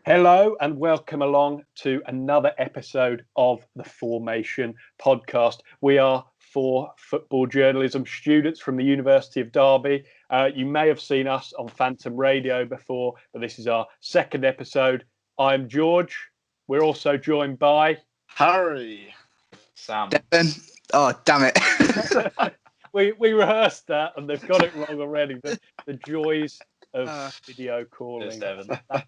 Hello and welcome along to another episode of the Fourmation Podcast. We are four football journalism students from the University of Derby. You may have seen us on Phantom Radio before, but this is our second episode. I'm George. We're also joined by Harry. Sam. Devin. Oh, damn it. we rehearsed that and they've got it wrong already. The joys of video calling. Devin. I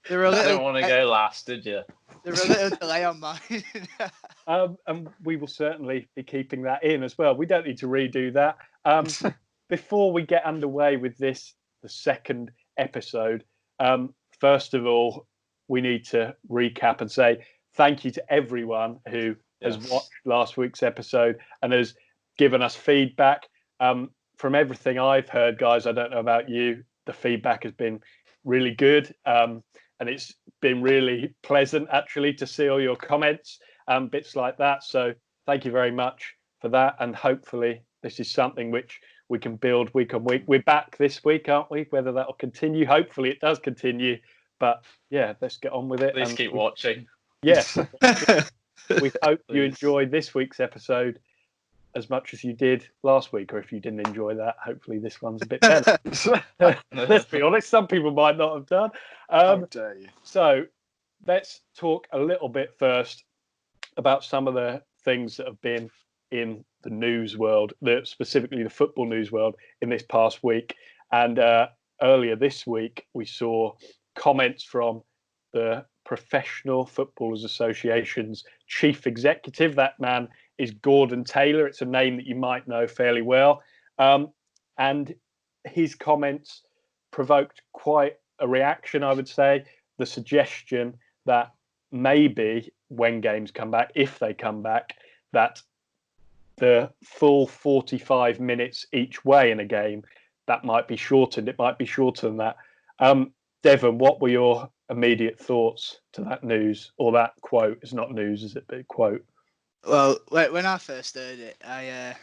didn't want to go last, did you? There were a little delay on mine. And we will certainly be keeping that in as well. We don't need to redo that. Before we get underway with this, the second episode, first of all, we need to recap and say thank you to everyone who has watched last week's episode and has given us feedback. From everything I've heard, guys, I don't know about you, the feedback has been really good. And it's been really pleasant, actually, to see all your comments, bits like that. So thank you very much for that. And hopefully this is something which we can build week on week. We're back this week, aren't we? Whether that'll continue. Hopefully it does continue. But yeah, let's get on with it. Please keep watching. Yes. We hope you enjoyed this week's episode as much as you did last week, or if you didn't enjoy that, hopefully this one's a bit better. Let's be honest, some people might not have done. How dare you? So let's talk a little bit first about some of the things that have been in the news world, specifically the football news world in this past week. And earlier this week, we saw comments from the Professional Footballers Association's chief executive. That man is Gordon Taylor. It's a name that you might know fairly well. And his comments provoked quite a reaction, I would say. The suggestion that maybe when games come back, if they come back, that the full 45 minutes each way in a game, that might be shortened. It might be shorter than that. Devon, what were your immediate thoughts to that news, or that quote? It's not news, is it? But quote. Well, when I first heard it, I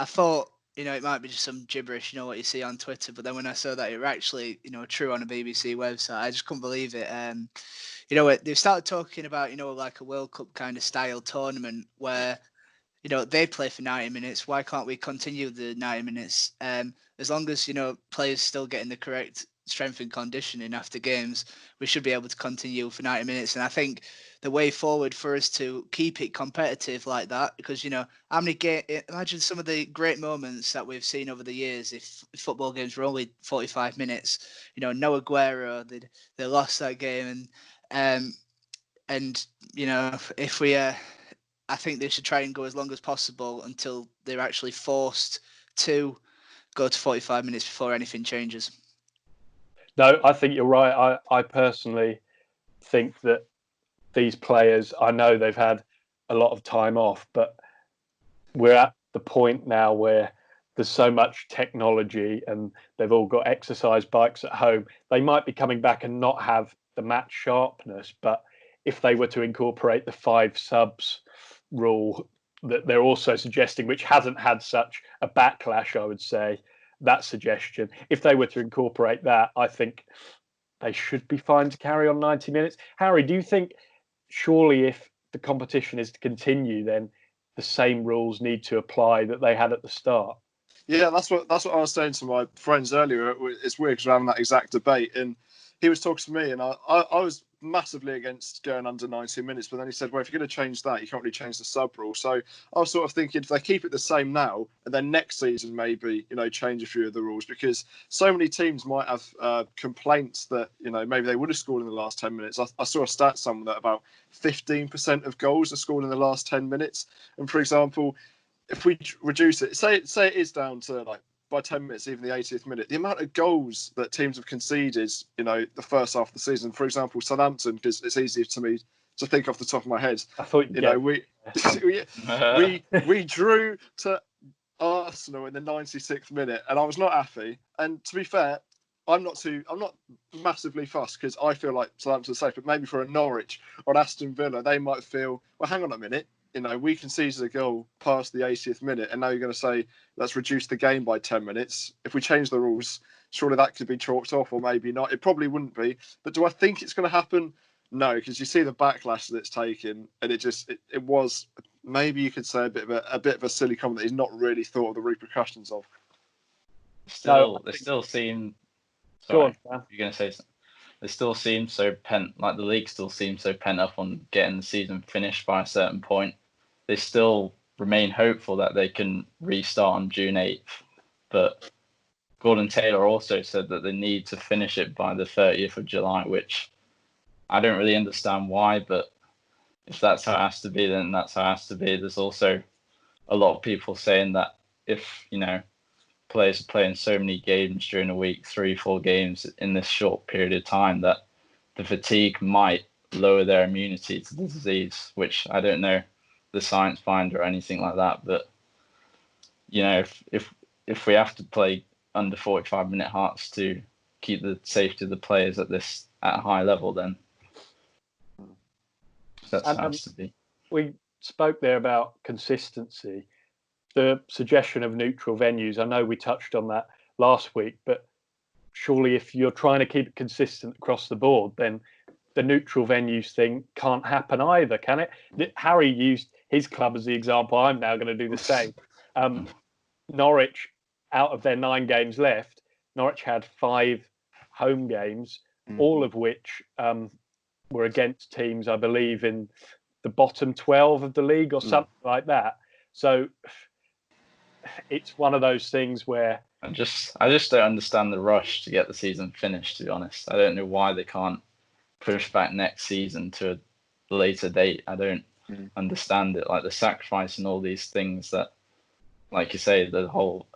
thought, it might be just some gibberish, what you see on Twitter. But then when I saw that it were actually, true on a BBC website, I just couldn't believe it. They started talking about, like a World Cup kind of style tournament where, they play for 90 minutes. Why can't we continue the 90 minutes? As long as, players still getting the correct strength and conditioning after games, we should be able to continue for 90 minutes. And I think the way forward for us to keep it competitive like that, because imagine some of the great moments that we've seen over the years if football games were only 45 minutes. No Aguero, they lost that game, and if we I think they should try and go as long as possible until they're actually forced to go to 45 minutes before anything changes. No, I think you're right. I personally think that these players, I know they've had a lot of time off, but we're at the point now where there's so much technology and they've all got exercise bikes at home. They might be coming back and not have the match sharpness, but if they were to incorporate the 5 subs rule that they're also suggesting, which hasn't had such a backlash, I would say, that suggestion, if they were to incorporate that, I think they should be fine to carry on 90 minutes. Harry, do you think surely if the competition is to continue, then the same rules need to apply that they had at the start? Yeah, that's what I was saying to my friends earlier. It's weird because we're having that exact debate, and he was talking to me, and I was massively against going under 90 minutes, but then he said, well, if you're going to change that, you can't really change the sub rule. So I was sort of thinking, if they keep it the same now, and then next season maybe, change a few of the rules, because so many teams might have complaints that, maybe they would have scored in the last 10 minutes. I saw a stat somewhere that about 15% of goals are scored in the last 10 minutes. And for example, if we reduce it, say it is down to by 10 minutes, even the 80th minute, the amount of goals that teams have conceded, the first half of the season, for example, Southampton, because it's easier to me to think off the top of my head. I thought, we drew to Arsenal in the 96th minute, and I was not happy. And to be fair, I'm not massively fussed because I feel like Southampton's safe, but maybe for a Norwich or an Aston Villa, they might feel, well, hang on a minute, we conceded a goal past the 80th minute, and now you're going to say let's reduce the game by 10 minutes. If we change the rules, surely that could be chalked off, or maybe not. It probably wouldn't be. But do I think it's going to happen? No, because you see the backlash that it's taken, and it was, maybe you could say, a bit of a silly comment that he's not really thought of the repercussions of. They still seem. Sorry, on, you're going to say something. They still seem so the league still seems so pent up on getting the season finished by a certain point. They still remain hopeful that they can restart on June 8th. But Gordon Taylor also said that they need to finish it by the 30th of July, which I don't really understand why, but if that's how it has to be, then that's how it has to be. There's also a lot of people saying that if, players are playing so many games during a week, 3-4 games in this short period of time, that the fatigue might lower their immunity to the disease, which I don't know the science behind or anything like that. But, if we have to play under 45-minute hearts to keep the safety of the players at a high level, then that's how it has to be. We spoke there about consistency. The suggestion of neutral venues, I know we touched on that last week, but surely if you're trying to keep it consistent across the board, then the neutral venues thing can't happen either, can it? Harry used his club as the example. I'm now going to do the same. Norwich, out of their 9 games left, Norwich had 5 home games, all of which were against teams, I believe, in the bottom 12 of the league or something like that. So it's one of those things where I just don't understand the rush to get the season finished, to be honest. I don't know why they can't push back next season to a later date. I don't understand it. Like the sacrifice and all these things that, like you say, the whole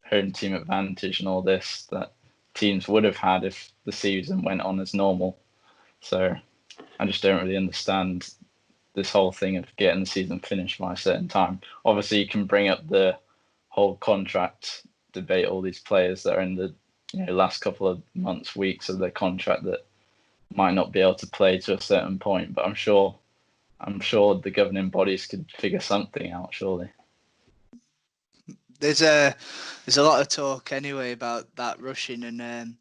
home team advantage and all this that teams would have had if the season went on as normal. So I just don't really understand this whole thing of getting the season finished by a certain time. Obviously, you can bring up the whole contract debate, all these players that are in the last couple of months, weeks of their contract that might not be able to play to a certain point. But I'm sure the governing bodies could figure something out, surely. There's a lot of talk anyway about that rushing, and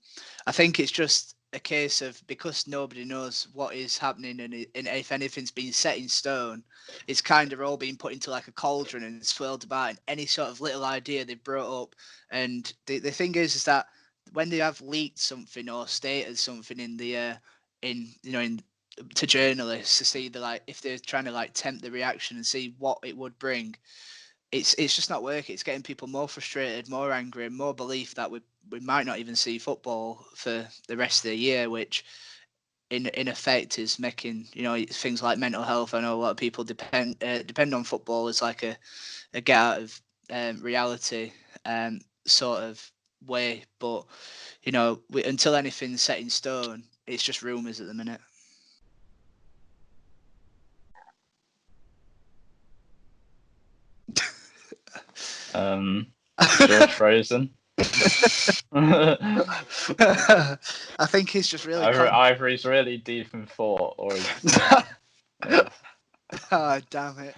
I think it's just a case of, because nobody knows what is happening and if anything's been set in stone, it's kind of all been put into like a cauldron and swirled about, and any sort of little idea they've brought up. And the thing is that when they have leaked something or stated something in the to journalists to see if they're trying to tempt the reaction and see what it would bring, it's just not working. It's getting people more frustrated, more angry, and more belief that we might not even see football for the rest of the year, which in effect is making things like mental health. I know a lot of people depend on football as like a get out of reality sort of way, but until anything's set in stone, it's just rumours at the minute. George frozen. I think he's just really either he's really deep in thought or he's oh, damn it.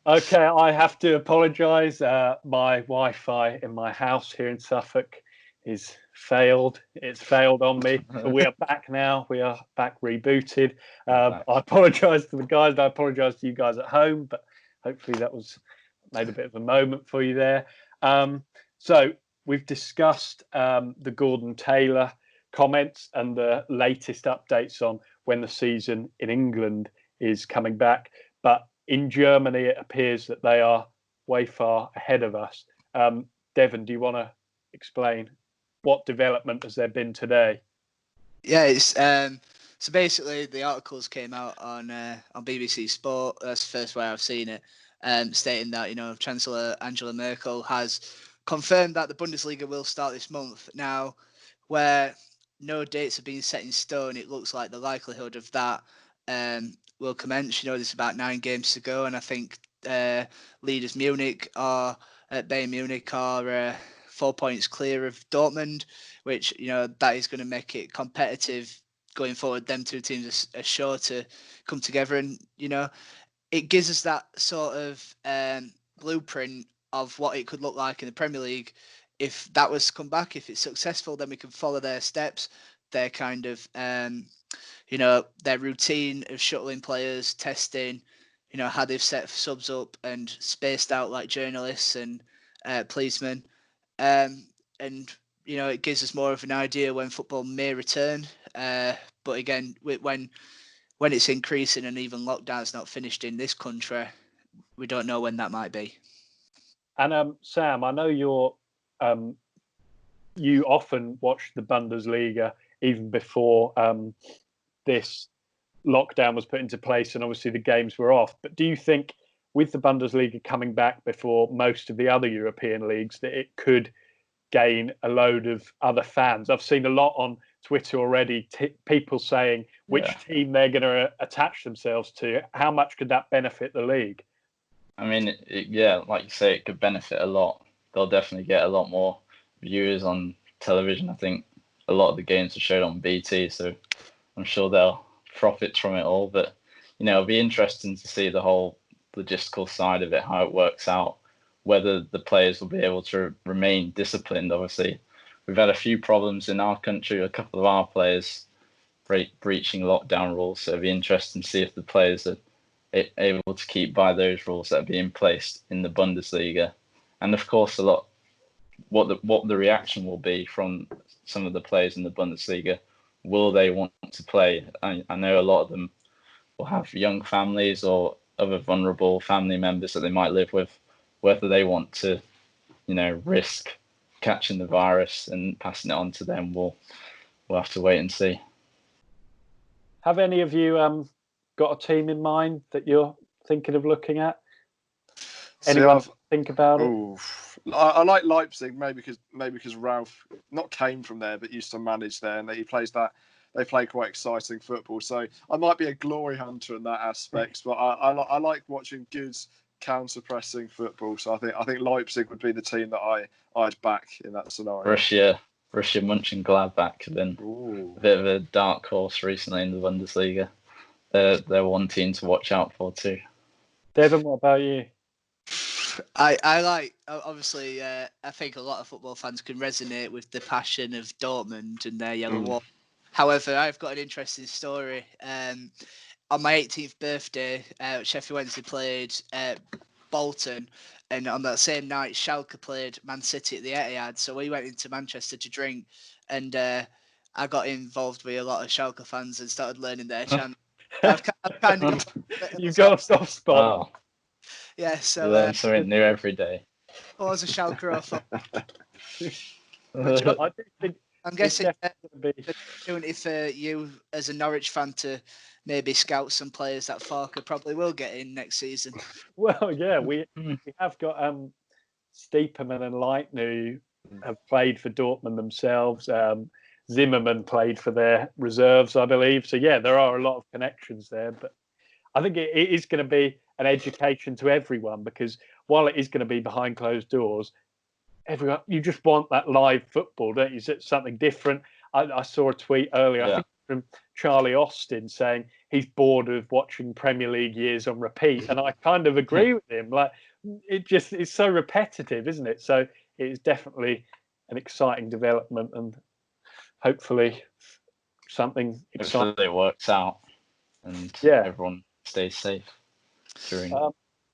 Okay, I have to apologise. My Wi-Fi in my house here in Suffolk is failed. It's failed on me. But we are back now. We are back rebooted. I apologise to the guys. And I apologise to you guys at home. But hopefully that made a bit of a moment for you there. So we've discussed the Gordon Taylor comments and the latest updates on when the season in England is coming back. But in Germany, it appears that they are way far ahead of us. Devon, do you want to explain what development has there been today? Yeah, it's so basically the articles came out on BBC Sport. That's the first way I've seen it, stating that Chancellor Angela Merkel has confirmed that the Bundesliga will start this month. Now, where no dates have been set in stone, it looks like the likelihood of that will commence. There's about 9 games to go, and I think leaders Bayern Munich are 4 points clear of Dortmund, which that is going to make it competitive going forward, them two teams are sure to come together, and it gives us that sort of blueprint of what it could look like in the Premier League. If that was to come back, if it's successful, then we can follow their steps, their kind of their routine of shuttling players, testing, how they've set subs up and spaced out like journalists and policemen. And, it gives us more of an idea when football may return. But again, when it's increasing and even lockdown's not finished in this country, we don't know when that might be. And Sam, I know you often watch the Bundesliga even before this lockdown was put into place, and obviously the games were off. But do you think, with the Bundesliga coming back before most of the other European leagues, that it could gain a load of other fans? I've seen a lot on Twitter already, people saying which team they're going to attach themselves to. How much could that benefit the league? I mean, like you say, it could benefit a lot. They'll definitely get a lot more viewers on television. I think a lot of the games are showed on BT, so I'm sure they'll profit from it all. But, it'll be interesting to see the whole logistical side of it, how it works out, whether the players will be able to remain disciplined. Obviously, we've had a few problems in our country, a couple of our players breaching lockdown rules. So it'll be interesting to see if the players are able to keep by those rules that are being placed in the Bundesliga. And of course, what the reaction will be from some of the players in the Bundesliga. Will they want to play? I know a lot of them will have young families or other vulnerable family members that they might live with. Whether they want to, risk catching the virus and passing it on to them, we'll have to wait and see. Have any of you got a team in mind that you're thinking of looking at? Anyone think about it? I like Leipzig, maybe because Ralph not came from there, but used to manage there, and he plays that. They play quite exciting football, so I might be a glory hunter in that aspect. But I like watching good counter-pressing football. So I think Leipzig would be the team that I'd back in that scenario. Borussia Mönchengladbach have been a bit of a dark horse recently in the Bundesliga. They're one team to watch out for too. Devon, what about you? I like, obviously, I think a lot of football fans can resonate with the passion of Dortmund and their yellow wall. However, I've got an interesting story. On my 18th birthday, Sheffield Wednesday played Bolton, and on that same night, Schalke played Man City at the Etihad. So we went into Manchester to drink, and I got involved with a lot of Schalke fans and started learning their chant. I've kind of You've got a soft spot. Wow. Yeah, so you learn something new every day. I was a Schalke. I'm guessing the opportunity for you as a Norwich fan to maybe scout some players that Farker probably will get in next season. Well, yeah, we have got Stiepermann and Leitner have played for Dortmund themselves. Zimmerman played for their reserves, I believe. So, yeah, there are a lot of connections there. But I think it is going to be an education to everyone, because while it is going to be behind closed doors, everyone, you just want that live football, don't you? It's something different. I saw a tweet earlier, I think from Charlie Austin, saying he's bored of watching Premier League years on repeat, and I kind of agree with him. Like, it's so repetitive, isn't it? So it is definitely an exciting development, and hopefully something exciting. Hopefully it works out, and everyone stays safe during.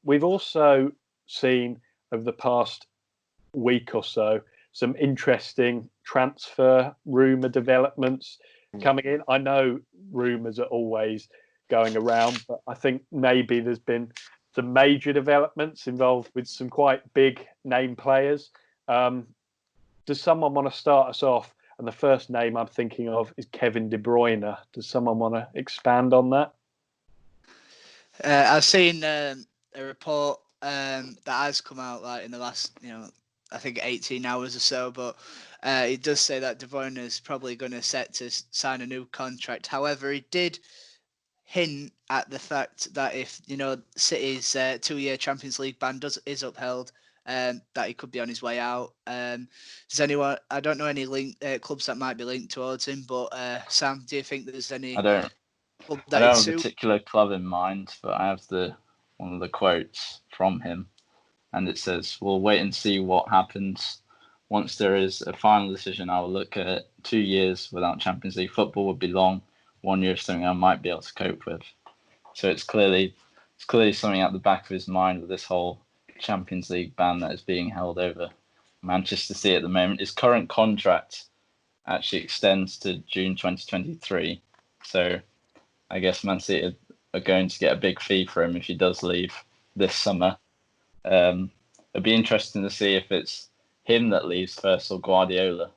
We've also seen over the past week or so some interesting transfer rumour developments coming in. I know rumours are always going around, but I think maybe there's been some major developments involved with some quite big name players. Does someone want to start us off? And the first name I'm thinking of is Kevin De Bruyne. Does someone want to expand on that? I've seen a report that has come out like in the last, I think 18 hours or so, but it does say that De Bruyne is probably going to set to sign a new contract. However, he did hint at the fact that if City's 2-year Champions League ban is upheld, that he could be on his way out. Does anyone? I don't know any clubs that might be linked towards him, but Sam, do you think there's any? I don't have a particular club in mind, but I have one of the quotes from him, and it says, "We'll wait and see what happens. Once there is a final decision, I will look at it. 2 years without Champions League football would be long. 1 year is something I might be able to cope with." So it's clearly something at the back of his mind with this whole Champions League ban that is being held over Manchester City at the moment. His current contract actually extends to June 2023. So I guess Man City are going to get a big fee for him if he does leave this summer. It'd be interesting to see if it's him that leaves first or Guardiola,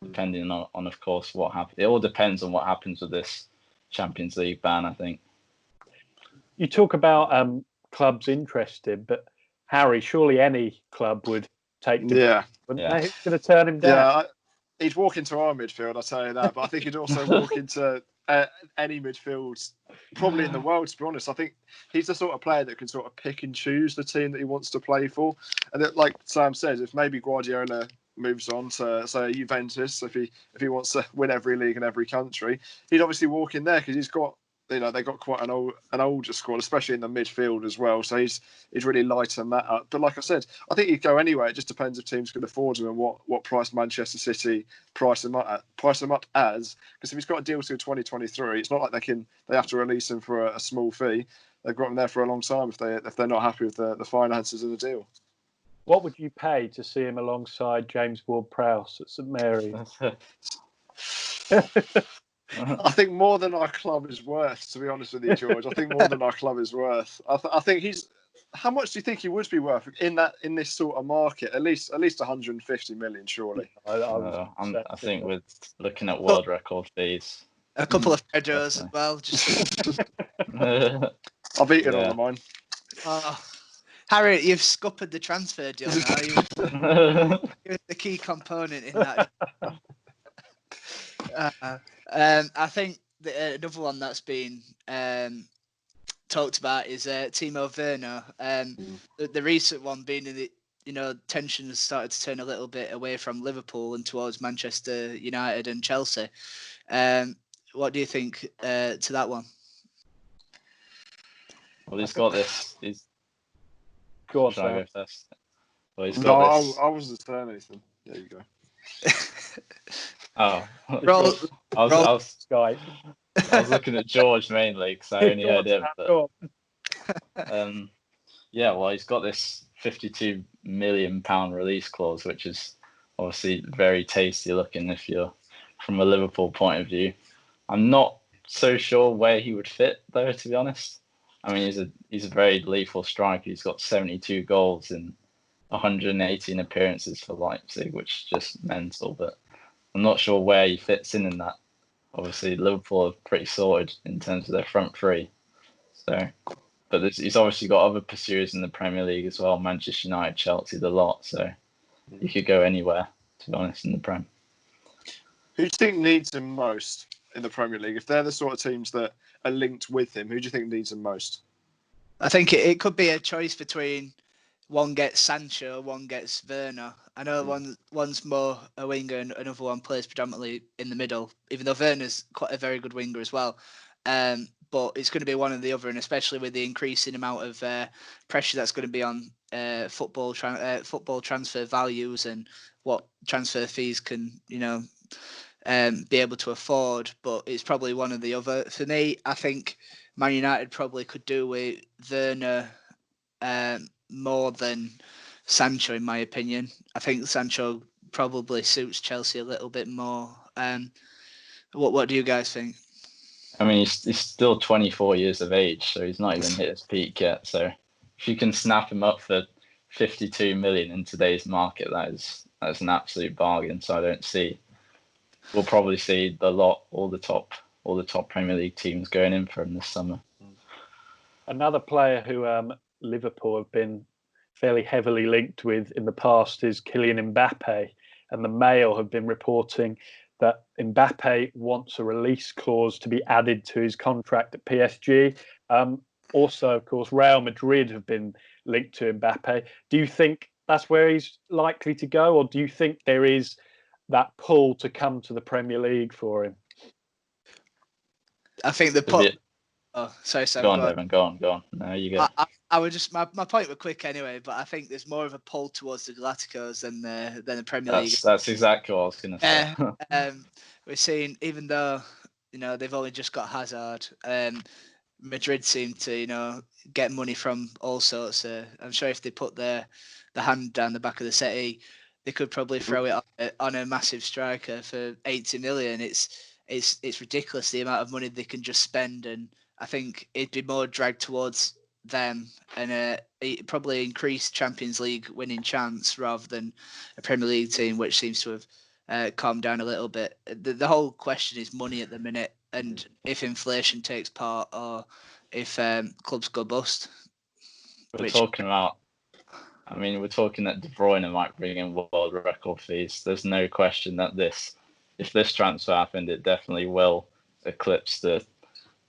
depending on of course, what happens. It all depends on what happens with this Champions League ban, I think. You talk about clubs interested, but Harry, surely any club would take him. Yeah. Wouldn't they? Who's going to turn him down? Yeah, he'd walk into our midfield, I'll tell you that. But I think he'd also walk into any midfield, probably in the world, to be honest. I think he's the sort of player that can sort of pick and choose the team that he wants to play for. And that, like Sam says, if maybe Guardiola moves on to, say, Juventus, if he wants to win every league in every country, he'd obviously walk in there because he's got, they got quite an older squad, especially in the midfield as well. So he's really lightened that up. But like I said, I think he'd go anywhere. It just depends if teams can afford him and what price Manchester City price him up as. Because if he's got a deal till 2023, it's not like they have to release him for a small fee. They've got him there for a long time if they're not happy with the finances of the deal. What would you pay to see him alongside James Ward-Prowse at St Mary's? I think more than our club is worth, to be honest with you, George. I think more than our club is worth. I think he's. How much do you think he would be worth in this sort of market? At least 150 million, surely. I think with looking at world record fees, a couple of Pedros as well. I've eaten all of mine. Harry, you've scuppered the transfer deal now. You're the key component in that. I think another one that's been talked about is Timo Werner. The recent one being in the tension has started to turn a little bit away from Liverpool and towards Manchester United and Chelsea. What do you think to that one? Well, he's got this. Go on, Shall I go first? Well, he's No, got this. I wasn't saying anything. There you go. Oh, I was looking at George mainly because I only heard him. But, well, he's got this £52 million release clause, which is obviously very tasty looking if you're from a Liverpool point of view. I'm not so sure where he would fit though, to be honest. I mean, he's a very lethal striker. He's got 72 goals in 118 appearances for Leipzig, which is just mental. But I'm not sure where he fits in that. Obviously, Liverpool are pretty sorted in terms of their front three. So, but he's obviously got other pursuers in the Premier League as well. Manchester United, Chelsea, the lot. So he could go anywhere, to be honest, in the Prem. Who do you think needs him most in the Premier League? If they're the sort of teams that are linked with him, who do you think needs him most? I think it could be a choice between one gets Sancho, one gets Werner. I know one's more a winger and another one plays predominantly in the middle, even though Werner's quite a very good winger as well. But it's going to be one or the other, and especially with the increasing amount of pressure that's going to be on football transfer values and what transfer fees can, be able to afford. But it's probably one or the other. For me, I think Man United probably could do with Werner more than Sancho, in my opinion. I think Sancho probably suits Chelsea a little bit more. What do you guys think? I mean, he's still 24 years of age, so he's not even hit his peak yet. So if you can snap him up for 52 million in today's market, that's an absolute bargain. So we'll probably see all the top Premier League teams going in for him this summer. Another player who Liverpool have been fairly heavily linked with in the past is Kylian Mbappe, and the Mail have been reporting that Mbappe wants a release clause to be added to his contract at PSG. Also, of course, Real Madrid have been linked to Mbappe. Do you think that's where he's likely to go, or do you think there is that pull to come to the Premier League for him? I think the pull. Oh, sorry, Sam. Go on, Devin. Go on. No, you go. I would just my point was quick anyway, but I think there's more of a pull towards the Galacticos than the Premier League. That's exactly what I was going to say. We're seeing, even though they've only just got Hazard, Madrid seem to get money from all sorts. I'm sure if they put the hand down the back of the settee, they could probably throw it on a massive striker for 80 million. It's ridiculous the amount of money they can just spend, and I think it'd be more dragged towards them and probably increased Champions League winning chance rather than a Premier League team, which seems to have calmed down a little bit. The whole question is money at the minute, and if inflation takes part, or if clubs go bust. We're talking that De Bruyne might bring in world record fees. There's no question that if this transfer happened, it definitely will eclipse the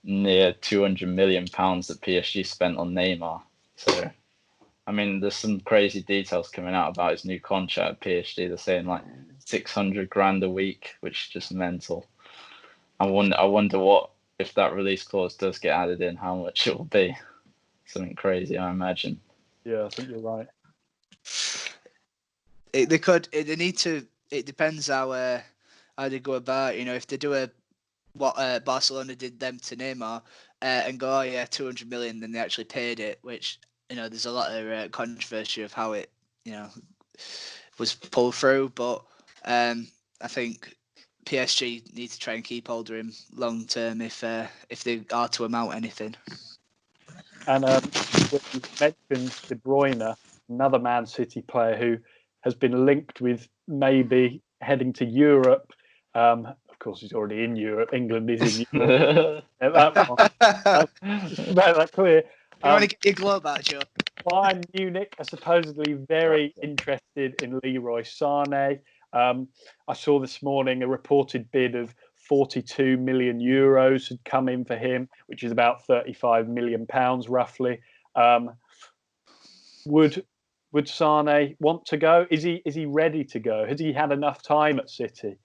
near £200 million that PSG spent on Neymar. So, I mean, there's some crazy details coming out about his new contract at PSG. They're saying like 600 grand a week, which is just mental. I wonder what, if that release clause does get added in, how much it will be. Something crazy, I imagine. Yeah, I think you're right. They could. They need to. It depends how they go about. If they do what Barcelona did them to Neymar and go, 200 million, then they actually paid it. Which there's a lot of controversy of how it was pulled through. But I think PSG need to try and keep hold of him long term if they are to amount anything. And when you mentioned De Bruyne, another Man City player who has been linked with maybe heading to Europe. Of course, he's already in Europe. England is in Europe. At that point, that clear. You want to get your globe out, Joe? Bayern Munich are supposedly very interested in Leroy Sané. I saw this morning a reported bid of 42 million euros had come in for him, which is about 35 million pounds roughly. Would Sané want to go? Is he ready to go? Has he had enough time at City?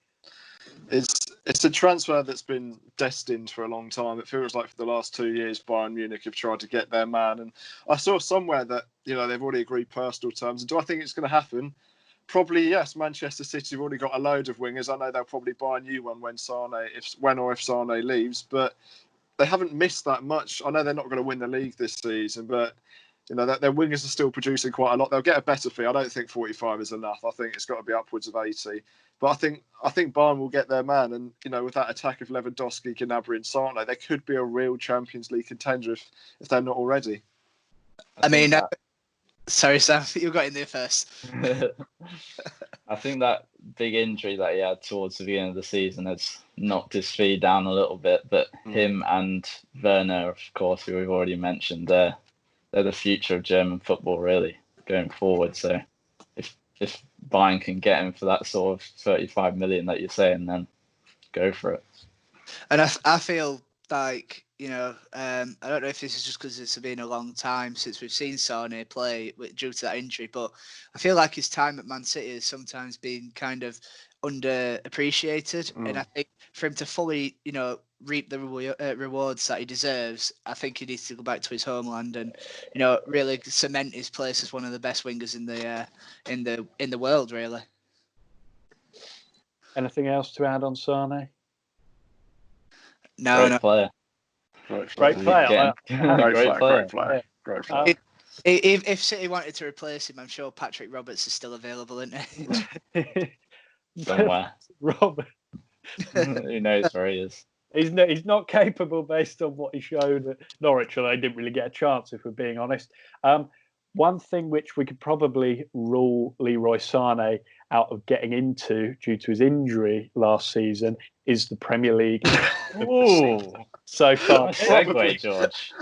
It's a transfer that's been destined for a long time. It feels like for the last 2 years, Bayern Munich have tried to get their man. And I saw somewhere that they've already agreed personal terms. And do I think it's going to happen? Probably yes. Manchester City have already got a load of wingers. I know they'll probably buy a new one when if Sané leaves. But they haven't missed that much. I know they're not going to win the league this season, but their wingers are still producing quite a lot. They'll get a better fee. I don't think 45 is enough. I think it's got to be upwards of 80. But I think Bayern will get their man. And with that attack of Lewandowski, Gnabry, and Sané, they could be a real Champions League contender if they're not already. Sorry, Sam, you got in there first. I think that big injury that he had towards the beginning of the season has knocked his fee down a little bit. But him and Werner, of course, who we've already mentioned, they're the future of German football, really, going forward. So if Bayern can get him for that sort of 35 million that you're saying, then go for it. And I feel like, I don't know if this is just because it's been a long time since we've seen Sané play due to that injury, but I feel like his time at Man City has sometimes been kind of underappreciated. And I think for him to fully, reap the rewards that he deserves, I think he needs to go back to his homeland and, really cement his place as one of the best wingers in the world, really. Anything else to add on Sané? No. Player. Great player. Great player. If City wanted to replace him, I'm sure Patrick Roberts is still available, isn't he? Somewhere. Robert. Who knows where he is? He's not capable based on what he showed at Norwich, although he didn't really get a chance, if we're being honest. One thing which we could probably rule Leroy Sané out of getting into due to his injury last season is the Premier League. Ooh. So far. Segue, George.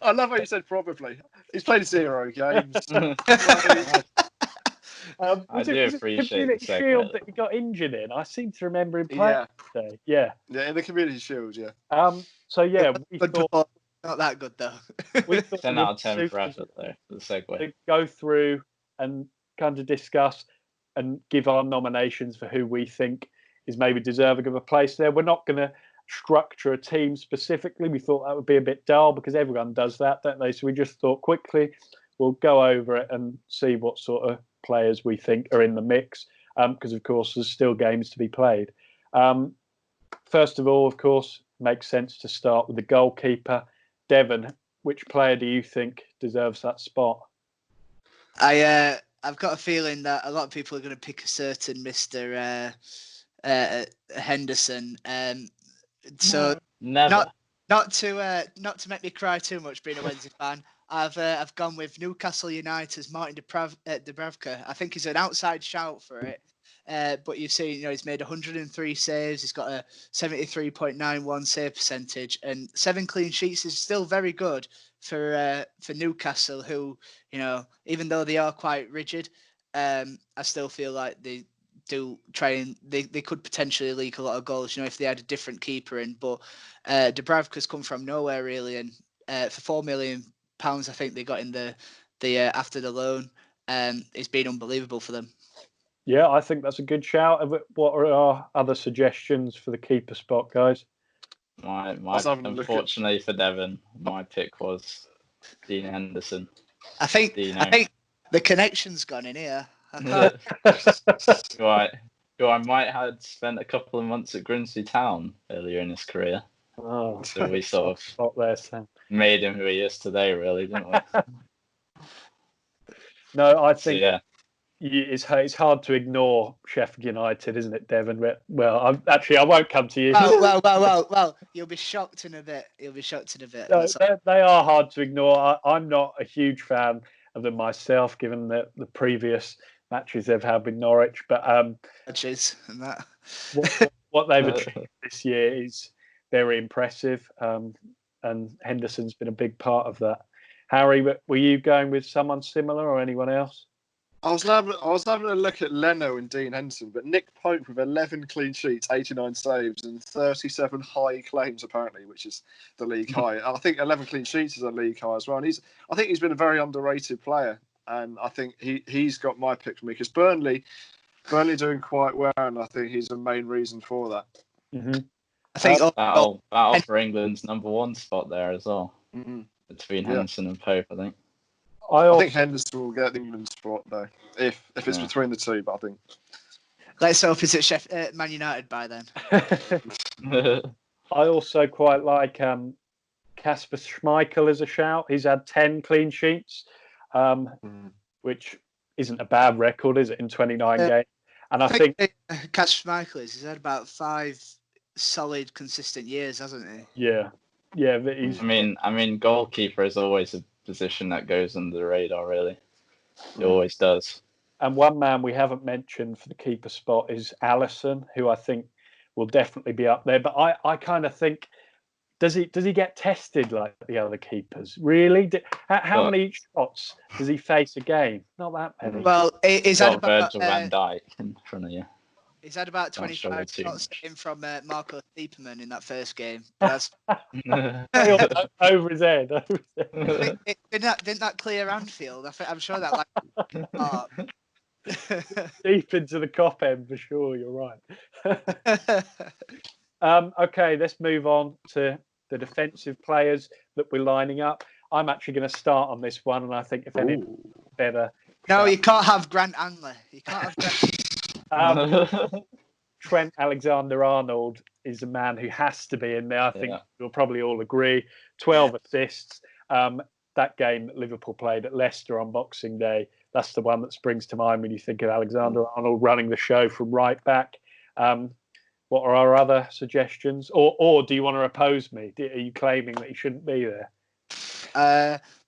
I love how you said probably. He's played 0 games. I do appreciate the Community Shield that he got injured in. I seem to remember him playing today. Yeah, in the Community Shield, yeah. So yeah, we thought not that good though. We thought 10 out of 10 for effort though. The segue. to go through and kind of discuss and give our nominations for who we think is maybe deserving of a place there. We're not going to structure a team specifically. We thought that would be a bit dull because everyone does that, don't they? So we just thought quickly we'll go over it and see what sort of players we think are in the mix, because of course there's still games to be played. First of all, of course, makes sense to start with the goalkeeper. Devon, which player do you think deserves that spot? I've got a feeling that a lot of people are going to pick a certain Mr. Henderson. So Never. not to make me cry too much, being a Wednesday fan, I've gone with Newcastle United's Martin Dubravka. I think he's an outside shout for it. But you've seen, he's made 103 saves. He's got a 73.91 save percentage, and 7 clean sheets is still very good for Newcastle, who, even though they are quite rigid, I still feel like they do try and they could potentially leak a lot of goals, if they had a different keeper in. But Dubravka's come from nowhere really, and for £4 million, I think they got in the after the loan. It's been unbelievable for them. Yeah, I think that's a good shout. What are our other suggestions for the keeper spot, guys? Unfortunately for Devon, my pick was Dean Henderson. I think the connection's gone in here. Right. Who I might have spent a couple of months at Grimsby Town earlier in his career. Oh, so we sort of made him who he is today, really, didn't we? No, I think so, yeah. It's hard to ignore Sheffield United, isn't it, Devon? Well, I won't come to you. Well, you'll be shocked in a bit. No, they are hard to ignore. I'm not a huge fan of them myself, given the previous matches they've had with Norwich. But matches and that. what they've achieved this year is very impressive, and Henderson's been a big part of that. Harry, were you going with someone similar or anyone else? I was having a look at Leno and Dean Henderson, but Nick Pope with 11 clean sheets, 89 saves, and 37 high claims apparently, which is the league high. I think 11 clean sheets is a league high as well. And I think he's been a very underrated player, and I think he's got my pick for me because Burnley doing quite well, and I think he's the main reason for that. Mm-hmm. I think battle for England's number 1 spot there as well, between Henderson and Pope, I think. I think Henderson will get the England spot though, if it's between the two. But I think let's hope it's at Man United by then. I also quite like Kasper Schmeichel as a shout. He's had 10 clean sheets, which isn't a bad record, is it, in 29 games? And I think Kasper Schmeichel he's had about 5 solid, consistent years, hasn't he? Yeah. But I mean, goalkeeper is always a position that goes under the radar, really. It always does. And one man we haven't mentioned for the keeper spot is Alisson, who I think will definitely be up there. But I kind of think, does he get tested like the other keepers? Really? How many shots does he face a game? Not that many. Well, is that about Virgil van Dijk in front of you? He's had about 25 shots in from Marco Stiepermann in that first game. That's over his head. Didn't that clear Anfield? I'm sure that deep into the cop end for sure. You're right. Okay, let's move on to the defensive players that we're lining up. I'm actually going to start on this one, and I think if any better. No, you can't have Grant Angler. You can't have Grant. Trent Alexander-Arnold is a man who has to be in there. I think we'll probably all agree. 12 assists. That game that Liverpool played at Leicester on Boxing Day, that's the one that springs to mind when you think of Alexander-Arnold running the show from right back. What are our other suggestions? Or do you want to oppose me? Are you claiming that he shouldn't be there?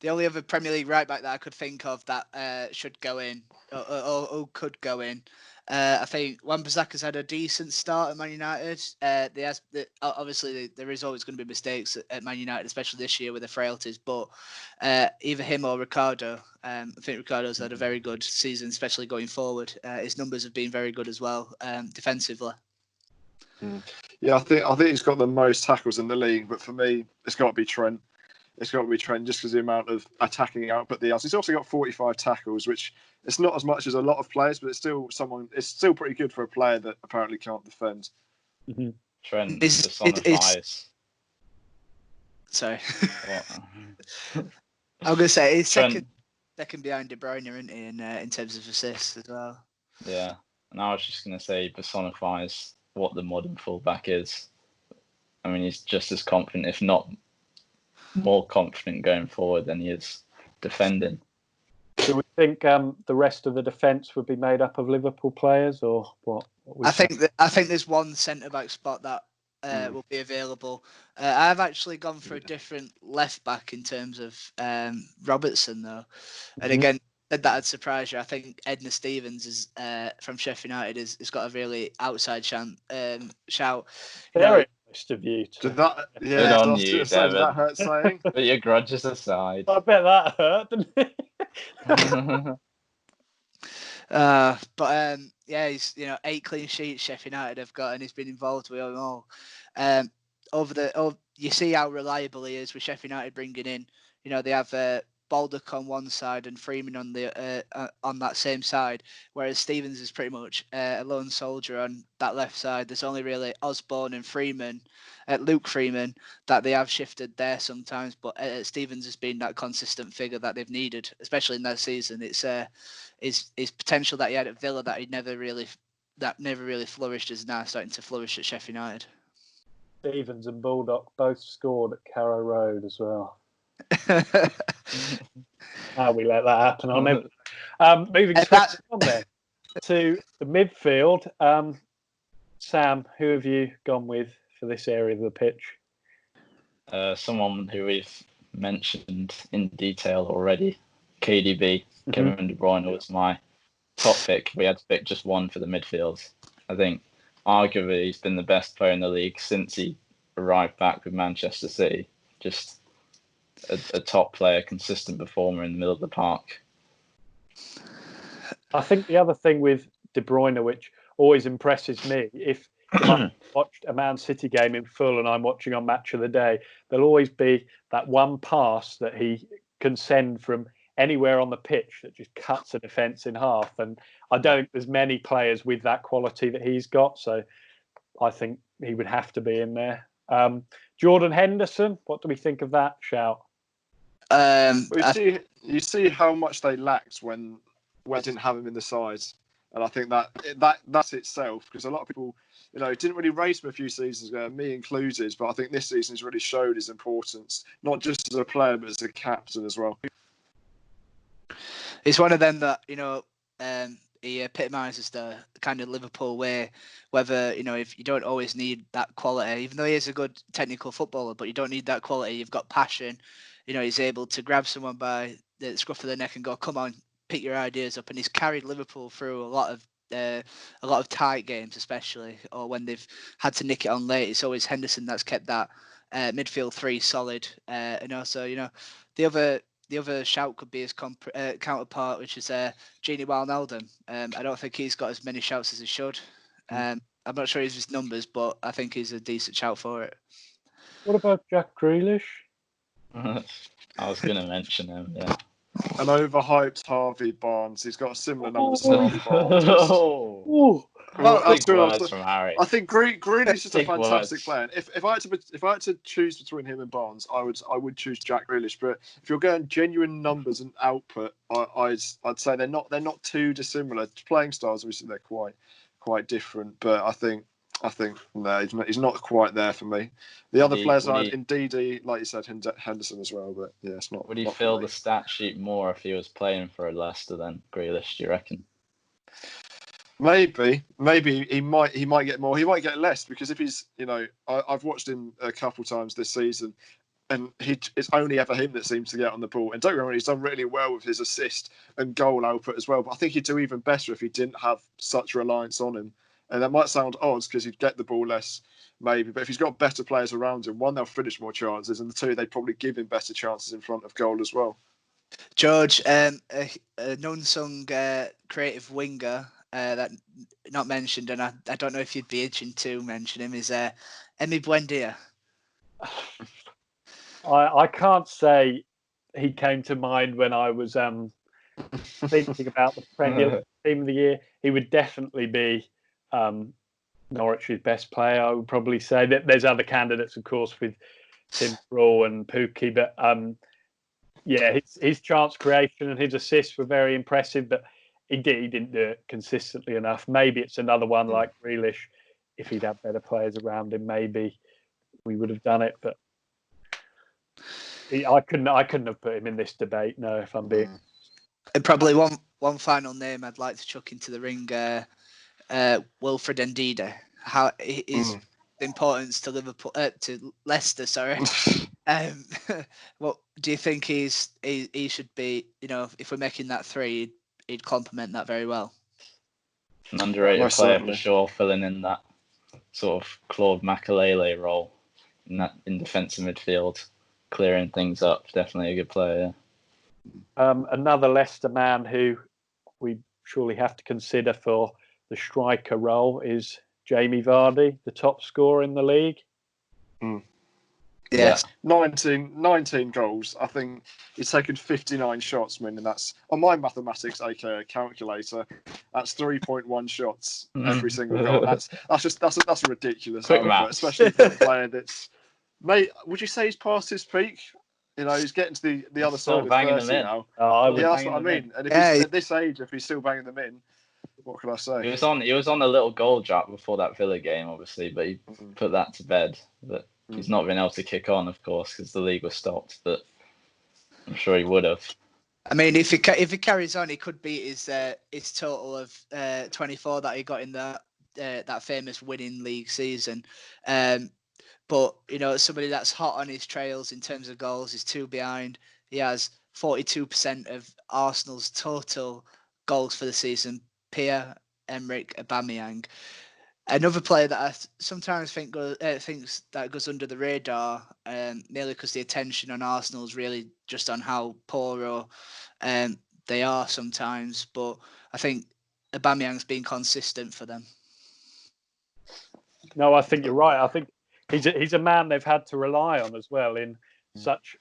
The only other Premier League right back that I could think of that should go in or could go in, I think Wan-Bissaka's had a decent start at Man United. Obviously, there is always going to be mistakes at Man United, especially this year with the frailties. But either him or Ricardo, I think Ricardo's had a very good season, especially going forward. His numbers have been very good as well, defensively. Yeah, I think he's got the most tackles in the league. But for me, it's got to be Trent. it's got to be Trent just because the amount of attacking output he has. He's also got 45 tackles, which it's not as much as a lot of players, but it's still pretty good for a player that apparently can't defend. Mm-hmm. Trent personifies. Sorry. I'm gonna say he's second behind De Bruyne, isn't he, in terms of assists as well? Yeah, and I was just gonna say he personifies what the modern fullback is. I mean, he's just as confident, if not more confident, going forward than he is defending. Do we think the rest of the defence would be made up of Liverpool players, or what I think there's one centre back spot that will be available. I've actually gone for a different left back in terms of Robertson though, and again, said that I'd surprise you. I think Edna Stevens is from Sheffield United has got a really outside shout. Very nice of you. Did that? Yeah, Good on did you, that hurt saying? Put your grudges aside. I bet that hurt, didn't it? But he's 8 clean sheets Sheffield United have got, and he's been involved with them all. You see how reliable he is with Sheffield United bringing in. They have Baldock on one side and Freeman on the on that same side, whereas Stevens is pretty much a lone soldier on that left side. There's only really Osborne and Luke Freeman, that they have shifted there sometimes, but Stevens has been that consistent figure that they've needed, especially in that season. It's his potential that he had at Villa that never really flourished is now starting to flourish at Sheffield United. Stevens and Baldock both scored at Carrow Road as well. How we let that happen? I'll never. Moving on then to the midfield. Sam, who have you gone with for this area of the pitch? Someone who we've mentioned in detail already, KDB. Kevin De Bruyne was my top pick. We had to pick just one for the midfield. I think arguably he's been the best player in the league since he arrived back with Manchester City. Just a top player, consistent performer in the middle of the park. I think the other thing with De Bruyne, which always impresses me, if I watched a Man City game in full and I'm watching on Match of the Day, there'll always be that one pass that he can send from anywhere on the pitch that just cuts a defence in half. And I don't think there's many players with that quality that he's got. So I think he would have to be in there. Jordan Henderson, what do we think of that shout? You see how much they lacked when they didn't have him in the side, and I think that's itself, because a lot of people, didn't really rate him a few seasons ago, me included. But I think this season has really showed his importance, not just as a player but as a captain as well. It's one of them that he epitomises the kind of Liverpool way, whether, if you don't always need that quality, even though he is a good technical footballer, but you don't need that quality. You've got passion. He's able to grab someone by the scruff of the neck and go, come on, pick your ideas up. And he's carried Liverpool through a lot of tight games, especially, or when they've had to nick it on late. It's always Henderson that's kept that midfield three solid. And also, the other shout could be his counterpart, which is Gini Wijnaldum. I don't think he's got as many shouts as he should. I'm not sure his numbers, but I think he's a decent shout for it. What about Jack Grealish? I was going to mention him, yeah. An overhyped Harvey Barnes. He's got a similar numbers to Harvey Barnes. From Harry. I think Grealish is just a fantastic player. If I had to choose between him and Barnes, I would choose Jack Grealish. But if you're going genuine numbers and output, I'd say they're not too dissimilar. Playing styles, obviously, they're quite different. But I think no, he's not quite there for me. The other players are indeed, like you said, Henderson as well. But yeah, it's not. Would he fill the stat sheet more if he was playing for Leicester than Grealish? Do you reckon? Maybe he might get more. He might get less, because if he's, I've watched him a couple times this season, and it's only ever him that seems to get on the ball. And don't get me wrong, he's done really well with his assist and goal output as well. But I think he'd do even better if he didn't have such reliance on him. And that might sound odd because he'd get the ball less, maybe. But if he's got better players around him, one, they'll finish more chances, and two, they'd probably give him better chances in front of goal as well. George, a non-sung creative winger that not mentioned, and I don't know if you'd be itching to mention him, is Emi Buendia. I can't say he came to mind when I was thinking about the Premier League Team of the Year. He would definitely be Norwich's best player. I would probably say that there's other candidates, of course, with Tim Krul and Pookie, but his chance creation and his assists were very impressive, but he didn't do it consistently enough. Maybe it's another one like Grealish. If he'd had better players around him, maybe we would have done it. But I couldn't have put him in this debate. No, if I'm being. And probably one final name I'd like to chuck into the ring, Wilfred Ndidi. How his importance to Liverpool, to Leicester, sorry. What do you think he should be? If we're making that three, he'd complement that very well. An underrated player for sure, filling in that sort of Claude Makelele role in defensive midfield, clearing things up. Definitely a good player. Another Leicester man who we surely have to consider for the striker role is Jamie Vardy, the top scorer in the league. Yes. 19 goals. I think he's taken 59 shots, meaning that's, on my mathematics, aka calculator, that's 3.1 shots every single goal. That's a ridiculous output, especially for a player that's, mate, would you say he's past his peak? He's getting to the other side of 30 now. That's what I mean. And if he's at this age, if he's still banging them in, what can I say? He was on a little goal drought before that Villa game, obviously, but he put that to bed. But he's not been able to kick on, of course, because the league was stopped. But I'm sure he would have. I mean, if he carries on, he could beat his total of 24 that he got in that famous winning league season. But somebody that's hot on his trails in terms of goals is 2 behind. He has 42% of Arsenal's total goals for the season. Pierre-Emerick Aubameyang. Another player that I sometimes think thinks that goes under the radar, merely because the attention on Arsenal is really just on how poor they are sometimes. But I think Aubameyang's been consistent for them. No, I think you're right. I think he's a man they've had to rely on as well in such,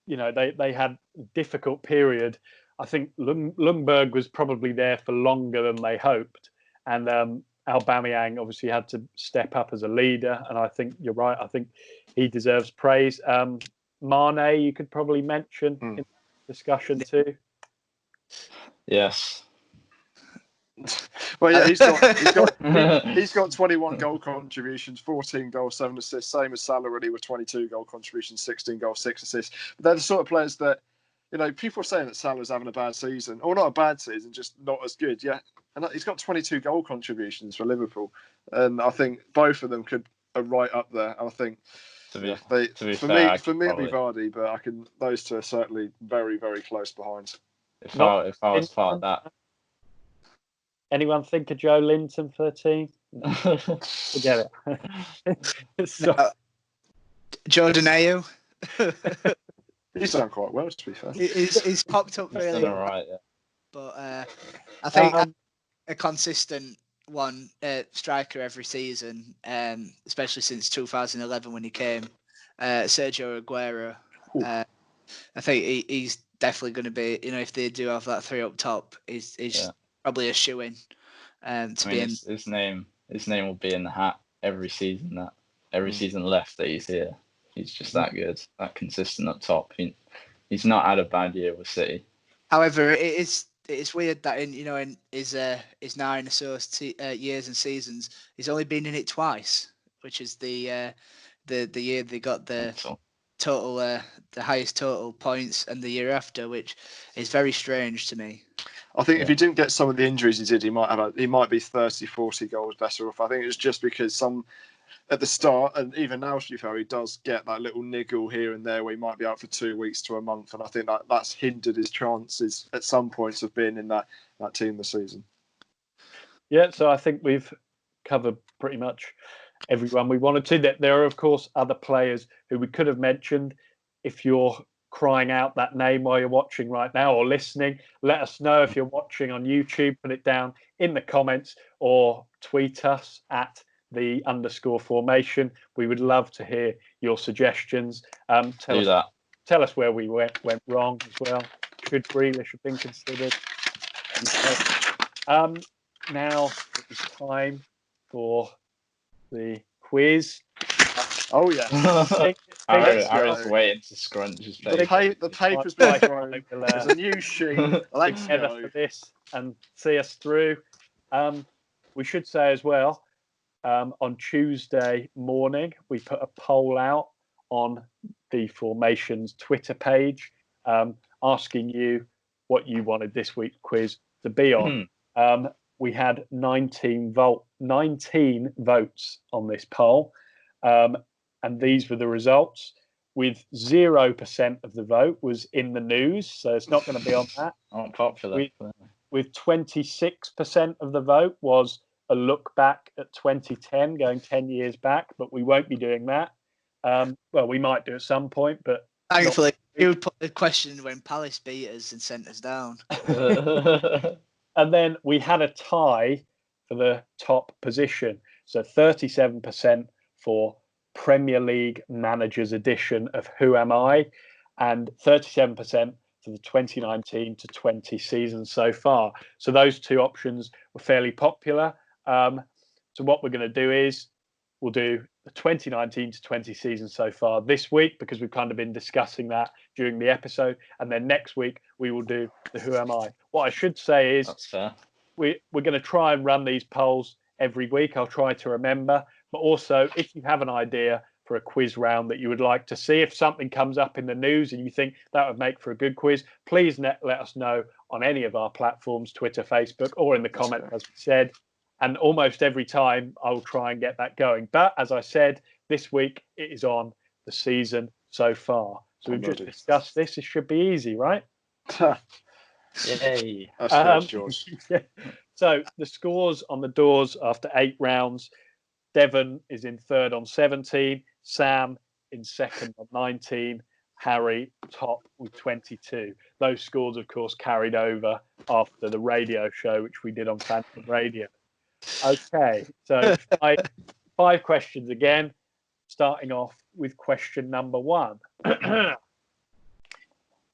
they had a difficult period. I think Ljungberg was probably there for longer than they hoped. And Aubameyang obviously had to step up as a leader. And I think you're right. I think he deserves praise. Mane, you could probably mention in the discussion too. Yes. Well, yeah, he's got 21 goal contributions, 14 goals, 7 assists, same as Salah really with 22 goal contributions, 16 goals, 6 assists. But they're the sort of players that, people are saying that Salah's having a bad season, or not a bad season, just not as good. Yeah, and he's got 22 goal contributions for Liverpool, and I think both of them are right up there. I think for me, it'd be Vardy, but those two are certainly very, very close behind. If I was part of that. Anyone think of Joe Linton for the team? Forget it. Jordan Ayew. He's done quite well, to be fair. He's popped up really. He's done all right, yeah. But I think a consistent striker every season, especially since 2011 when he came, Sergio Aguero. I think he's definitely going to be, if they do have that three up top, he's probably a shoe-in to be in. His name will be in the hat every season. Season left that he's here, he's just that good, that consistent up top. He's not had a bad year with City. However, it's weird that in his 9 or so years and seasons, he's only been in it twice, which is the year they got the total the highest total points, and the year after, which is very strange to me. I think if he didn't get some of the injuries he did, he might be 30, 40 goals better off. I think it's just because at the start, and even now, to be fair, he does get that little niggle here and there where he might be out for 2 weeks to a month, and I think that's hindered his chances at some points of being in that team this season. Yeah, so I think we've covered pretty much everyone we wanted to. There are, of course, other players who we could have mentioned. If you're crying out that name while you're watching right now or listening, let us know. If you're watching on YouTube, put it down in the comments or tweet us at @the_formation. We would love to hear your suggestions. Tell us where we went wrong as well. Should Grealish have been considered? Now it is time for the quiz. Oh yeah. I was waiting to scrunch his face. The paper's been thrown. There's a new sheet. Let's together go. for this and see us through. We should say as well, on Tuesday morning, we put a poll out on the Formation's Twitter page, asking you what you wanted this week's quiz to be on. We had 19 votes on this poll, and these were the results. With 0% of the vote was in the news, so it's not going to be on that. Not popular. With 26% of the vote was a look back at 2010, going 10 years back, but we won't be doing that. Well, we might do at some point, but thankfully, you put the question when Palace beat us and sent us down. And then we had a tie for the top position. So 37% for Premier League Managers edition of Who Am I, and 37% for the 2019 to 20 season so far. So those two options were fairly popular. So what we're going to do is we'll do the 2019 to 20 season so far this week, because we've kind of been discussing that during the episode. And then next week we will do the Who Am I. What I should say is that's fair. We're going to try and run these polls every week. I'll try to remember. But also, if you have an idea for a quiz round that you would like to see, if something comes up in the news and you think that would make for a good quiz, please let us know on any of our platforms, Twitter, Facebook, or in the comments, as we said. And almost every time I will try and get that going. But as I said, this week it is on the season so far. So we've just discussed this. It should be easy, right? Yay. That's George. Yeah. So the scores on the doors after 8 rounds. Devon is in third on 17. Sam in second on 19. Harry top with 22. Those scores, of course, carried over after the radio show, which we did on Phantom Radio. Okay, so five questions again, starting off with question number 1.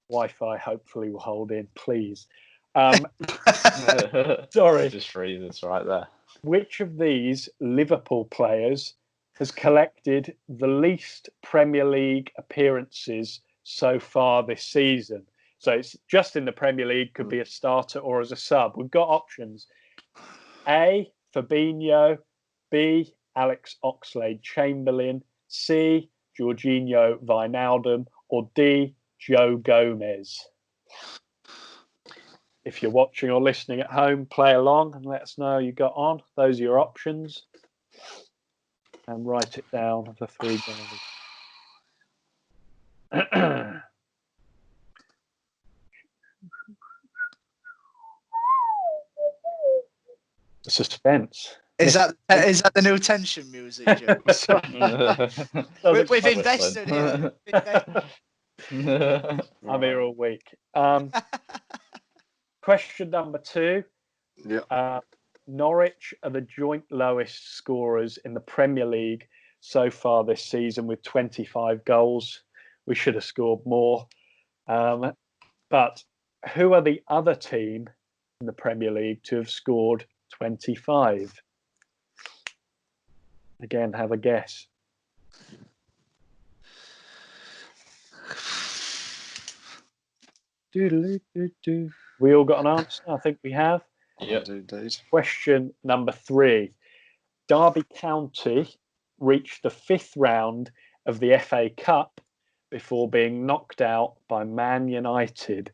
Wi-Fi hopefully will hold in, please. Sorry. Just freezes right there. Which of these Liverpool players has collected the least Premier League appearances so far this season? So it's just in the Premier League, could be a starter or as a sub. We've got options. A, Fabinho. B, Alex Oxlade-Chamberlain. C, Jorginho Wijnaldum. Or D, Joe Gomez. If you're watching or listening at home, play along and let us know you got on. Those are your options. And write it down, the 3 guys. Suspense. Is that the new tension music, Joe? We've invested here. I'm here all week. Question number 2. Yeah. Norwich are the joint lowest scorers in the Premier League so far this season with 25 goals. We should have scored more. But who are the other team in the Premier League to have scored 25? Again, have a guess. We all got an answer? I think we have. Yeah, indeed. Question number 3. Derby County reached the 5th round of the FA Cup before being knocked out by Man United.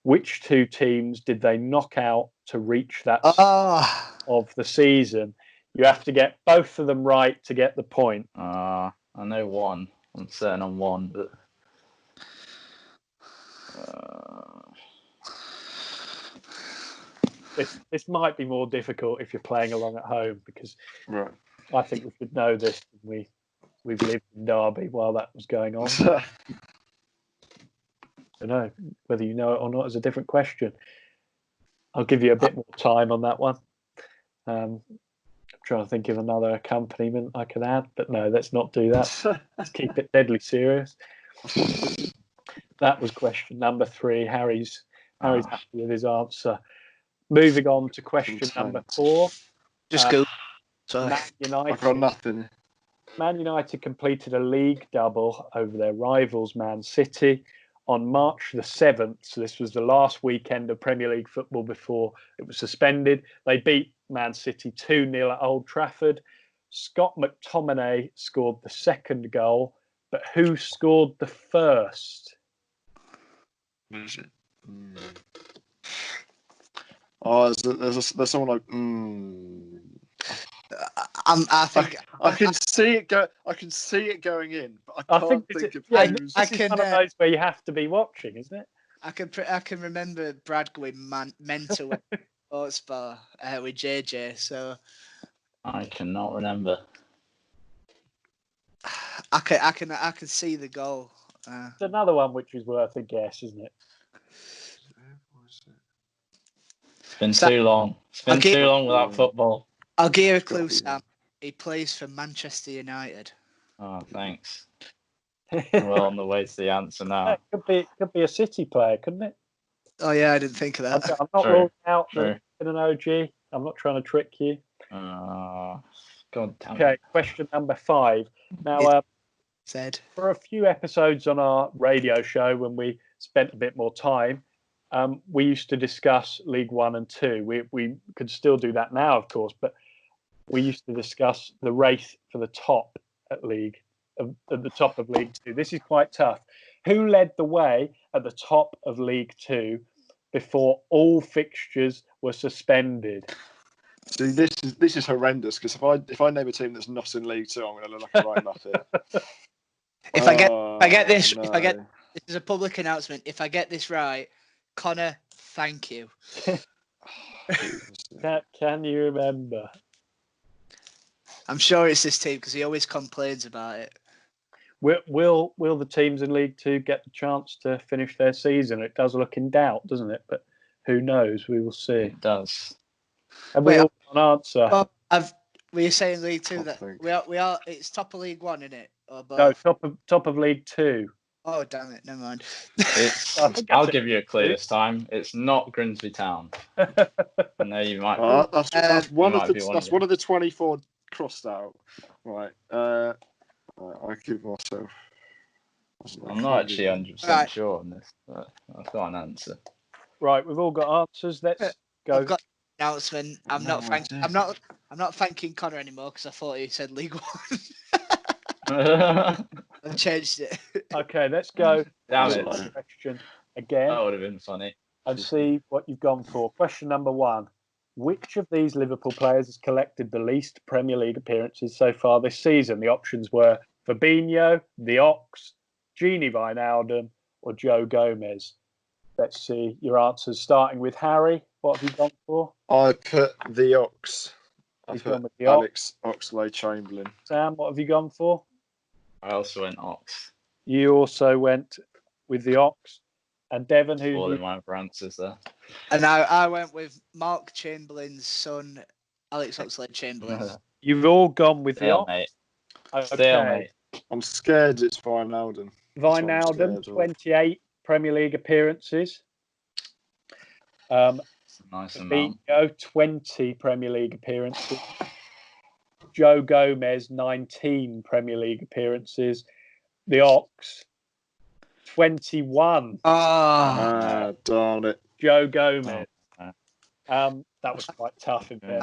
Which 2 teams did they knock out to reach that of the season? You have to get both of them right to get the point. I know one. I'm certain on one, but this might be more difficult if you're playing along at home, because I think we should know this. We've lived in Derby while that was going on. I don't know whether you know it or not is a different question. I'll give you a bit more time on that one. I'm Trying to think of another accompaniment I can add, but no, let's not do that. Let's keep it deadly serious. That was question number 3. Harry's happy with his answer. Moving on to question number 4. Just go. Sorry. Man United. I've got nothing. Man United completed a league double over their rivals Man City on March the 7th. So this was the last weekend of Premier League football before it was suspended. They beat Man City 2-0 at Old Trafford. Scott McTominay scored the second goal, but who scored the first? What is it? Oh, there's someone like. I can see it go. I can see it going in, but I can't think of who's. This is one of those where you have to be watching, isn't it? I can remember Brad going mental at sports bar with JJ. So I cannot remember. I can see the goal. It's another one which is worth a guess, isn't it? It's been too long. It's been too long without football. I'll give you a clue, Sam. He plays for Manchester United. Oh, thanks. We're on the way to the answer now. It could be a City player, couldn't it? Oh yeah, I didn't think of that. I'm not ruling out that in an OG. I'm not trying to trick you. God damn. Okay, question number 5. Now, for a few episodes on our radio show, when we spent a bit more time, we used to discuss League 1 and 2. We could still do that now, of course, but we used to discuss the race for the top at the top of League 2. This is quite tough. Who led the way at the top of League 2 before all fixtures were suspended? See, this is horrendous because if I name a team that's not in League 2, I'm going to look like a right nutter. If I get this, this is a public announcement. If I get this right, Connor, thank you. Can you remember? I'm sure it's this team because he always complains about it. Will the teams in League 2 get the chance to finish their season? It does look in doubt, doesn't it? But who knows? We will see. It does. Have we all got an answer? Were you saying League 2 that we are? It's top of League 1, isn't it? Or both? No, top of League 2. Oh damn it! Never mind. I'll give you a clue this time. It's not Grimsby Town. I know you might. That's one of the 24 crossed out. Right. I give myself. I'm not actually 100% sure on this, but I've got an answer. Right, we've all got answers. Let's go. I've got an announcement. I'm not thanking Connor anymore because I thought he said League 1. I've changed it. Okay, let's go. Damn it. Question again. That would have been funny. And see what you've gone for. Question number 1. Which of these Liverpool players has collected the least Premier League appearances so far this season? The options were Fabinho, the Ox, Gini Wijnaldum, or Joe Gomez. Let's see your answers. Starting with Harry, what have you gone for? I put the Ox. He's gone with the Alex Oxlade-Chamberlain. Sam, what have you gone for? I also went Ox. You also went with the Ox. And Devon, who? All in my answers there. And I went with Mark Chamberlain's son, Alex Oxlade-Chamberlain. You've all gone with the Ox. Stalemate. I'm scared it's Wijnaldum. Wijnaldum, 28 Premier League appearances. Nice amount. 20 Premier League appearances. Joe Gomez, 19 Premier League appearances. The Ox, 21. Darn it. Joe Gomez. That was quite tough in there.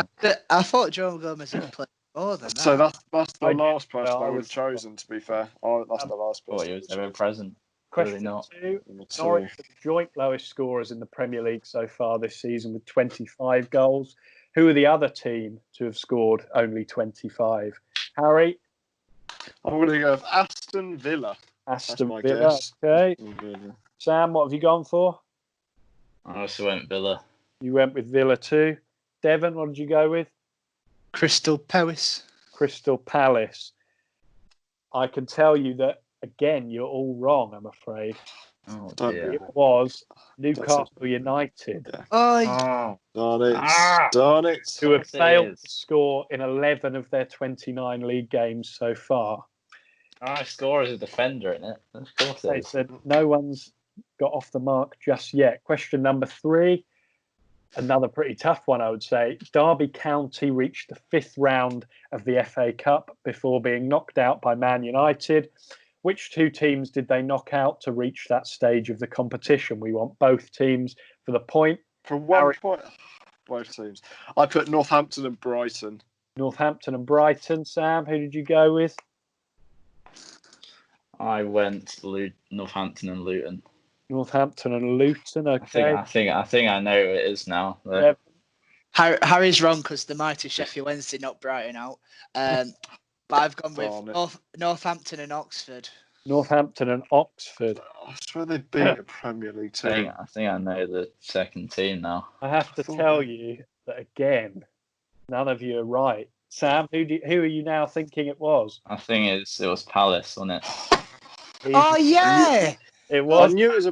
I thought Joe Gomez had played more than that. So that's the last person I would have chosen, to be fair. That's the last person. He was never present. Question 2. Norwich are the joint lowest scorers in the Premier League so far this season with 25 goals. Who are the other team to have scored only 25? Harry? I'm going to go with Aston Villa. Aston Villa, okay. Sam, what have you gone for? I also went Villa. You went with Villa too. Devon, what did you go with? Crystal Palace. Crystal Palace. I can tell you that, again, you're all wrong, I'm afraid. Oh Don't dear. It was Newcastle United, Oh, Oh, Darn it. Ah! Darn it. who have Yes, it failed is. to score in 11 of their 29 league games so far. I score as a defender in it. Of course They it is. said no one's got off the mark just yet. Question number 3, another pretty tough one, I would say. Derby County reached the 5th round of the FA Cup before being knocked out by Man United. Which 2 teams did they knock out to reach that stage of the competition? We want both teams for the point. For 1 Harry. point, both teams. I put Northampton and Brighton. Northampton and Brighton. Sam, who did you go with? I went Northampton and Luton. Northampton and Luton. Okay. I think I know who it is now. though. Yeah. Harry's wrong because the mighty Sheffield Wednesday knocked Brighton out. But I've gone with Northampton and Oxford. Northampton and Oxford. I swear they beat a Premier League team. I think I know the second team now. I have to tell you that again, none of you are right. Sam, who are you now thinking it was? I think it was Palace, wasn't it? Oh yeah, It I was. knew it was a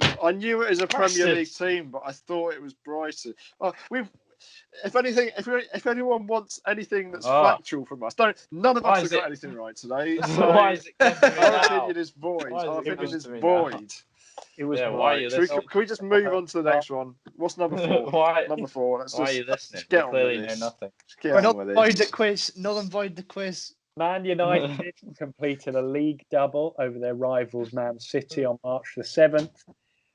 Premier Massive. League team, but I thought it was Brighton. If anyone wants anything that's factual from us, none of us have got anything right today. So Why is it coming to me our now? opinion is void. Why is Our it opinion coming is to me now? void. It was. Yeah, why are you Can we just move on to the next one? What's number 4? Why? Number 4. Why are you listening? Let's get You on clearly with know this. nothing. Let's get null on with and void this. the quiz. Null and void the quiz. Man United completed a league double over their rivals Man City on March the 7th.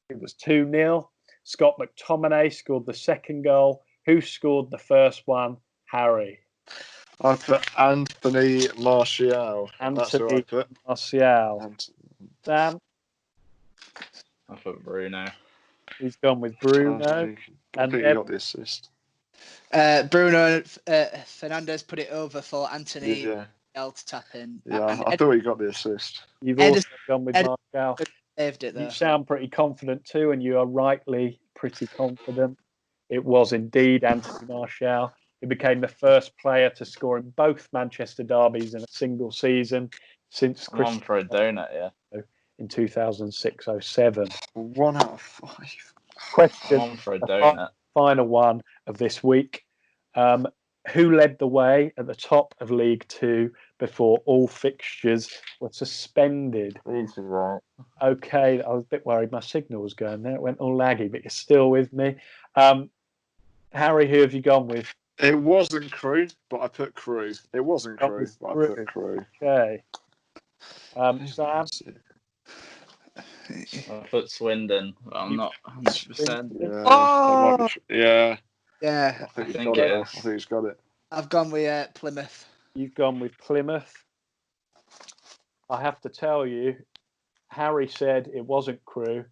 It was 2-0. Scott McTominay scored the second goal. Who scored the first one? Harry. I put Anthony Martial. That's who I Anthony put. Martial. Sam, I put Bruno. he's gone with Bruno. I think he got the assist. Bruno Fernandes put it over for Anthony Yeah, to tap in. I thought he got the assist. You've also gone with Martial. Saved it though. You sound pretty confident too, and you are rightly pretty confident. It was indeed Anthony Martial. He became the first player to score in both Manchester derbies in a single season since I'm on for a donut, yeah. in 2006-07. 1 out of 5. I'm Question, on for a donut. final one of this week. Who led the way at the top of League Two before all fixtures were suspended? These are right. Okay, I was a bit worried my signal was going there. It went all laggy, but you're still with me. Harry, who have you gone with? It wasn't Crew, but I put Crew. It wasn't That Crew, was but I Crew. put Crew. Okay. Sam? I put Swindon, but I'm not 100%. Yeah. Oh! Yeah. Yeah, I think think he's got it it. is. I think he's got it. I've gone with Plymouth. You've gone with Plymouth. I have to tell you, Harry said it wasn't Crew.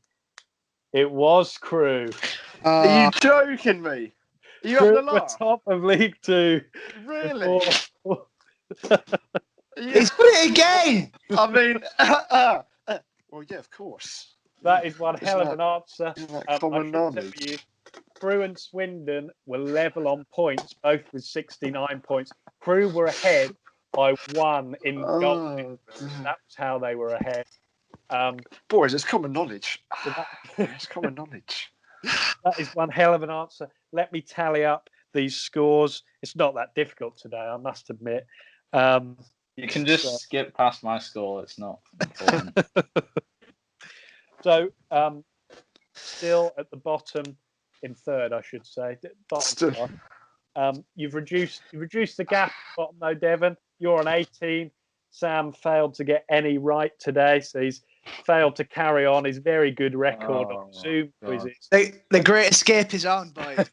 It was Crew. Are you joking me? Are you having a Crew were laugh? top of League Two. Really? He's put it again. I mean, well, yeah, of course. That is one hell of an answer. Isn't that I common should tell knowledge? you, Crew and Swindon were level on points, both with 69 points. Crew were ahead by 1 in goal. God. That's how they were ahead. Boys, it's common knowledge. So that, It's common knowledge. that is one hell of an answer. Let me tally up these scores. It's not that difficult today, I must admit. You can just skip past my score. It's not important. So, still at the bottom, in third, I should say. Still. You've reduced the gap at the bottom, though, Devon. You're on 18. Sam failed to get any right today, so he's failed to carry on his very good record on Zoom quizzes. The Great Escape is on, boys.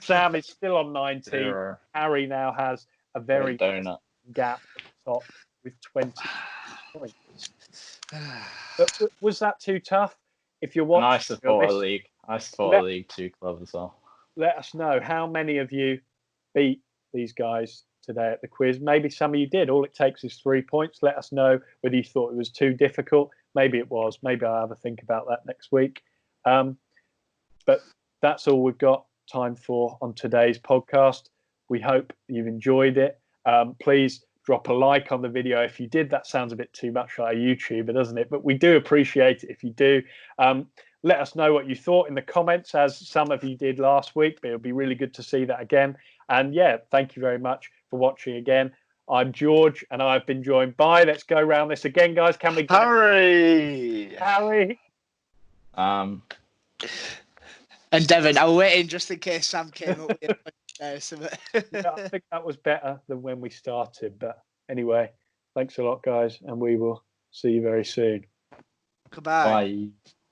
Sam is still on 19. Zero. Harry now has a very donut. gap at the top with 20 points. But was that too tough? If you're watching, And I support a league. I support a League Two club as well. let us know how many of you beat these guys today at the quiz. Maybe some of you did. All it takes is 3 points. Let us know whether you thought it was too difficult. Maybe it was. Maybe I'll have a think about that next week. But that's all we've got time for on today's podcast. We hope you've enjoyed it. Please drop a like on the video if you did. That sounds a bit too much like a YouTuber, doesn't it? But we do appreciate it if you do. Let us know what you thought in the comments, as some of you did last week, but it'll be really good to see that again. And yeah, thank you very much for watching again. I'm George, and I've been joined by, let's go around this again, guys. Can we? Harry! Um, And Devon, I was waiting just in case Sam came up with something. Yeah, I think that was better than when we started. But anyway, thanks a lot, guys, and we will see you very soon. Goodbye. bye.